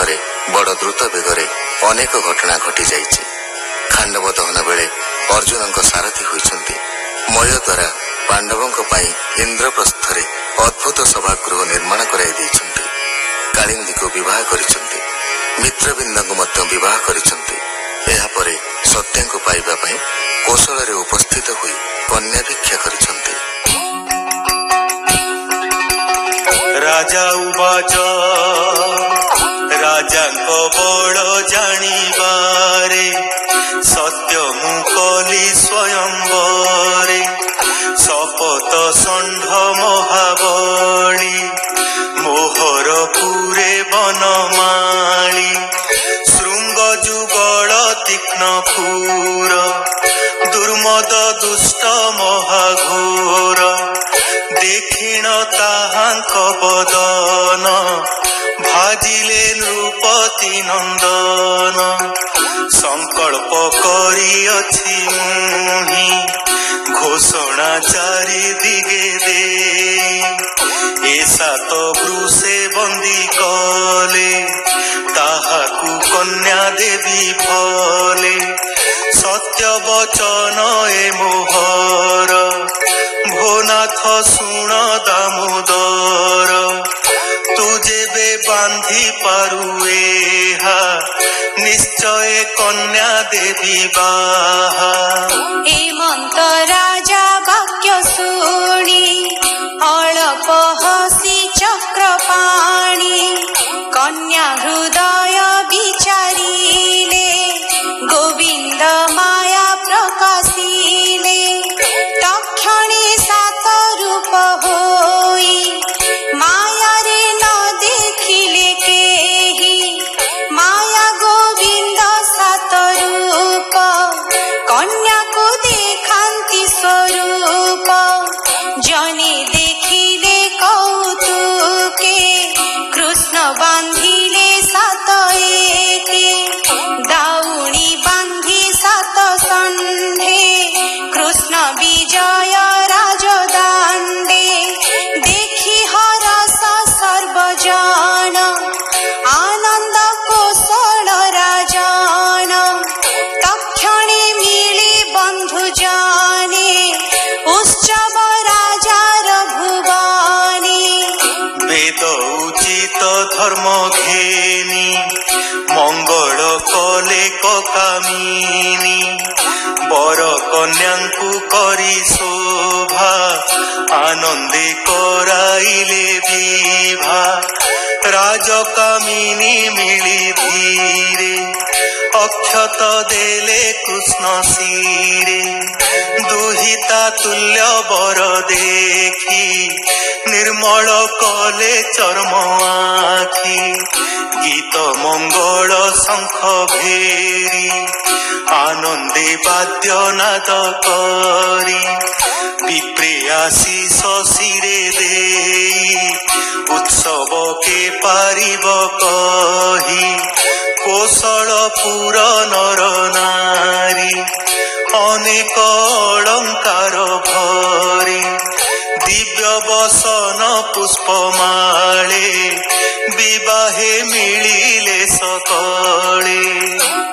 ସମୟରେ ବଡ଼ ଦ୍ରୁତ ବେଗରେ ଅନେକ ଘଟଣା ଘଟି ଯାଇଛି। ଖାଣ୍ଡବ ଦହନ ବେଳେ ଅର୍ଜୁନଙ୍କ ସାରଥୀ ହୋଇଛନ୍ତି। ମୟ ଦ୍ୱାରା ପାଣ୍ଡବଙ୍କ ପାଇଁ ଇନ୍ଦ୍ରପ୍ରସ୍ଥରେ ଅଦ୍ଭୁତ ସଭାଗୃହ ନିର୍ମାଣ କରାଇ ଦେଇଛନ୍ତି। କାଳିନ୍ଦୀକୁ ବିବାହ କରିଛନ୍ତି। ମିତ୍ରବିନ୍ଦଙ୍କୁ ମଧ୍ୟ ବିବାହ କରିଛନ୍ତି। ଏହାପରେ ସତ୍ୟଙ୍କୁ ପାଇବା ପାଇଁ କୌଶଳରେ ଉପସ୍ଥିତ ହୋଇ କନ୍ୟା ଭିକ୍ଷା କରିଛନ୍ତି। ରାଜା ଉବାଚ ରାଜାଙ୍କ ବଳ ଜାଣିବାରେ ସତ୍ୟ ମୁଁ କଲି ସ୍ୱୟଂବରେ ଶପଥ ଷଣ୍ଢ ମହାବଳୀ ମୋହର ପୁରେ ବନମାଳି ଶୃଙ୍ଗ ଯୁଗଳ ତୀକ୍ଷ୍ଣ ପୁର ଦୁର୍ମଦ ଦୁଷ୍ଟ ମହାଘୋର ଦେଖିଣ ତାହାଙ୍କ ବଦନ ଭାଜିଲେ ନୃପତି ନନ୍ଦନ ସଂକଳ୍ପ କରିଅଛି ମୁହିଁ ଘୋଷଣା ଚାରି ଦିଗେ ଦେଇ ଏ ସାତ ବୃଷେ ବନ୍ଦୀ କଲେ ତାହାକୁ କନ୍ୟା ଦେବୀ ଫଲେ ସତ୍ୟ ବଚନ ଏ ମୋହର ଭୋନାଥ ଶୁଣ ଦାମୋଦର ତୁ ଯେବେ ବାନ୍ଧି ପାରୁ ଏହା ନିଶ୍ଚୟ କନ୍ୟା ଦେବୀ ବାହା। ହେମନ୍ତ ରାଜା ବାକ୍ୟ ଶୁଣି ଅଳପ ହସି ଚକ୍ରପାଣି କନ୍ୟା ହୃଦୟ ବିଚାରିଲେ ଗୋବିନ୍ଦ ମାୟା ପ୍ରକାଶିଲେ ତକ୍ଷଣେ ସାତ ରୂପ ହୋଇ ମାୟାରେ ନ ଦେଖିଲେ କେହି ମାୟା ଗୋବିନ୍ଦ ସାତ ରୂପ କନ୍ୟାକୁ ଦେଖାନ୍ତି ସ୍ୱରୂପ ଜନେ ଦେଖିଲେ କୌତୁକେ କୃଷ୍ଣ ବାନ୍ଧିଲେ ସାତ ଏକେ ଦାଉଣି ବାନ୍ଧି ସାତ ଷଣ୍ଢେ କୃଷ୍ଣ ବିଜୟ ରାଜଦାଣ୍ଡେ ଦେଖି ହରସ ସର୍ବଜନ ଆନନ୍ଦ କୋଶଳ ରାଜନ ତକ୍ଷଣେ ମିଳେ ବନ୍ଧୁ ଜନେ ଉତ୍ସବ ରାଜାର ଭୁବନେ ବେଦ ଉଚିତ ଧର୍ମ ଘେନି ମଙ୍ଗଳ କଲେ କକାମିନି ବର କନ୍ୟାଙ୍କୁ କରି ଶୋଭା ଆନନ୍ଦେ କରାଇଲେ ବିଭା ରାଜକାମିନୀ ମିଳି ଧୀରେ ଅକ୍ଷତ ଦେଲେ କୃଷ୍ଣ ଶିରେ ଦୁହିତା ତୁଲ୍ୟ ବର ଦେଖି ନିର୍ମଳ କଲେ ଚର୍ମ ଆଖି ଗୀତ ମଙ୍ଗଳ ଶଙ୍ଖ ଭେରି ଆନନ୍ଦେ ବାଦ୍ୟନାଦ କରି ବିପ୍ରେ ଆଶିଷ ଶିରେ ଦେଇ ଉତ୍ସବ କେ ପାରିବ କହି କୋଶଳପୁର ନର ନାରୀ ଅନେକ ଅଳଙ୍କାର ଭରି ଦିବ୍ୟ ବସନ ପୁଷ୍ପମାଳେ ବିବାହେ ମିଳିଲେ ସକଳେ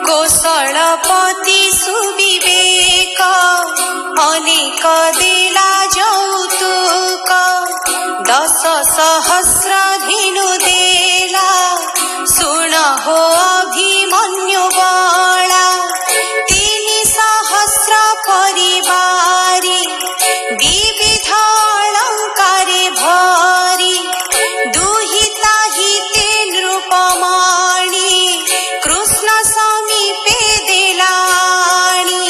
କୋଶଳପତି ସୁବିବେକ ଅନେକ ଦେଲା ଯୌତୁକ 10,000 ଧେନୁ ଦେଲା ଶୁଣ ହୋ ଅଭିମନ୍ୟୁ ବଳା 3,000 ପରିବାରି ବିବିଧ ଅଳଙ୍କାରେ ଭରି ଦୁହିତା ହିତେ ନୃପମଣି କୃଷ୍ଣ ସମୀପେ ଦେଲାଣି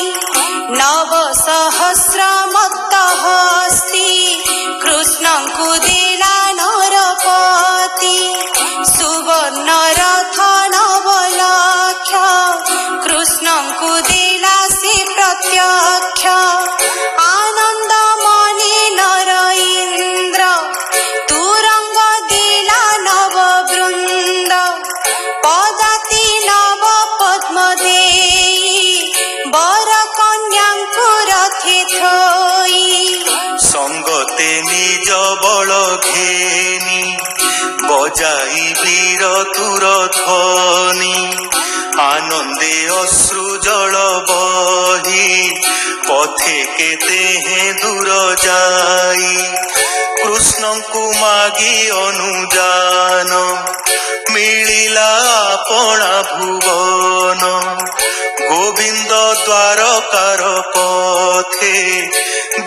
9,000 ମତ୍ତ ହସ୍ତି କୃଷ୍ଣଙ୍କୁ ଦେଲା ନରପତି ସୁବର୍ଣ୍ଣ ରଥ 9 ଲକ୍ଷ କୃଷ୍ଣଙ୍କୁ ଦେଲା ସେ ପ୍ରତ୍ୟକ୍ଷ ଆନନ୍ଦ ମନେ ନର ଇନ୍ଦ୍ର ତୁରଙ୍ଗ ଦେଲା ନବ ବୃନ୍ଦ ପଦାତି ନବ ପଦ୍ମ ଦେଇ ବର କନ୍ୟାଙ୍କୁ ରଥେ ଥୋଇ ସଙ୍ଗତେ ନିଜ ବଳ ଘେନି বজাই বীর তুর ধ্বনি আনন্দে অশ্রু জল বহি পথে কেতে হে দূর যাই কৃষ্ণଙ୍କୁ মাগি অনুযান মিলিলা আপনা ভুবন গোবিন্দ দ্বারকার পথে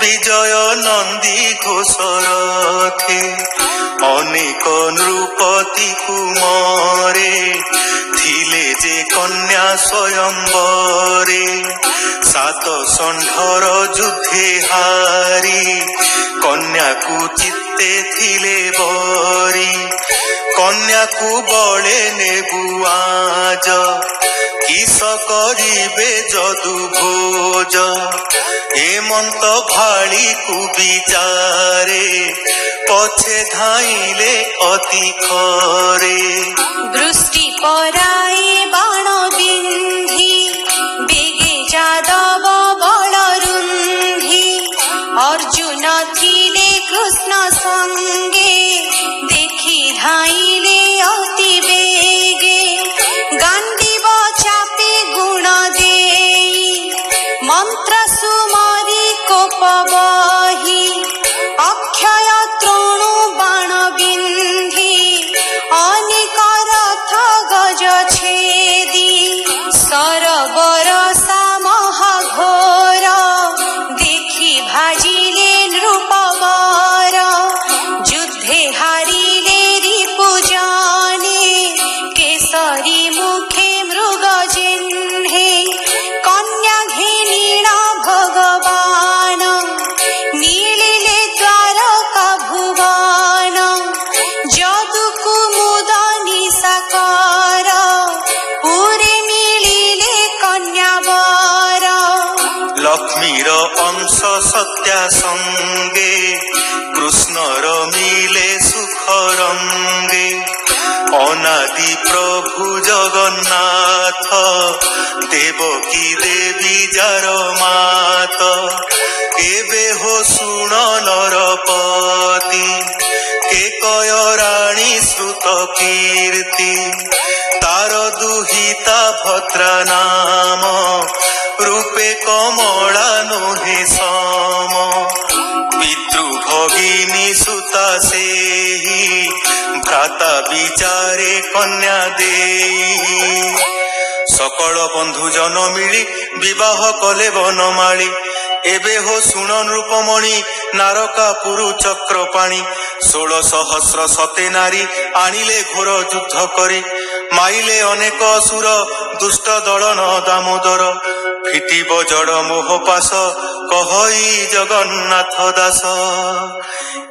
বিজয় নন্দী ঘোষ রথে অনেক নৃপতি কুমরে থিলে যে কন্যা স্বয়ম্বরে সাত ষণ্ঢর যুদ্ধে হারি কন্যাকু চিত্তে থিলে বরি কন্যাকু বলে নেবু আজ কিস করিবে যদু ভোজ হেমন্ত ভাଳିকু বিচারে পছে ধাইলে অতি খরে বৃষ্টি পরায়ে বাণ বিন্ধি বেগে যাদব বলরুন্ধি অর্জুন থিলে কৃষ্ণ সঙ্গে দেখি ধাইলে অতি বেগে গান্ডীব চাপে গুণ দেই মন্ত্র সুমারি কোপ বহি অক্ষয় তৃণু বাণ বিন্ধি অনেক রথ গজ ছেদি সরবরসা মহাঘোর দেখি ভাজিলে নৃপবর যুদ্ধে হারিলে রিপু জানে কেশরী মুখে মৃগ জিহ্নে কন্যা ঘেনিলা ভগবান মিলিলে দ্বারকা ভুবন যদু কুমুদ নিশাকর পুরে মিলিলে কন্যা বর লক্ষ্মীর অংশ সত্যা সঙ্গে কৃষ্ণর মিলে সুখ রঙ্গে অনাদি প্রভু জগন্নাথ দেবকী দেবী যার মাত এবে হো শুণ নরপতি কে কয় রাণী শ্রুত কীর্তি তার দুহিতা ভদ্রা নাম রূপে কমলা নহে সম পিতৃভগিনী সুতা সেহি ভ্রাতা বিচারে কন্যা দেই সকল বন্ধুজন মিলি বিবাহ কলে বনমালী এবে হো শুণ নৃপমণি নারকা পুরু চক্রপাণি 16 সহস্র সতে নারী আনিলে ঘোর যুদ্ধ করে মাইলে অনেক অসুর দুষ্ট দଳନ দামোদর ফিটিব জড় মোহ পাশ কহই জগন্নাথ দাস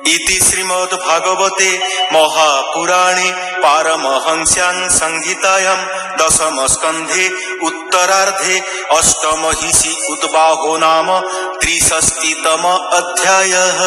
ইতি শ্রীমদ্ ভাগবতে মহাপুরাণে পারমহংস্যাং সংহিতায়াং দশম স্কন্ধে উত্তরার্ধে অষ্টমহিষি উদ্বাहो नाम 63तम अध्यायः।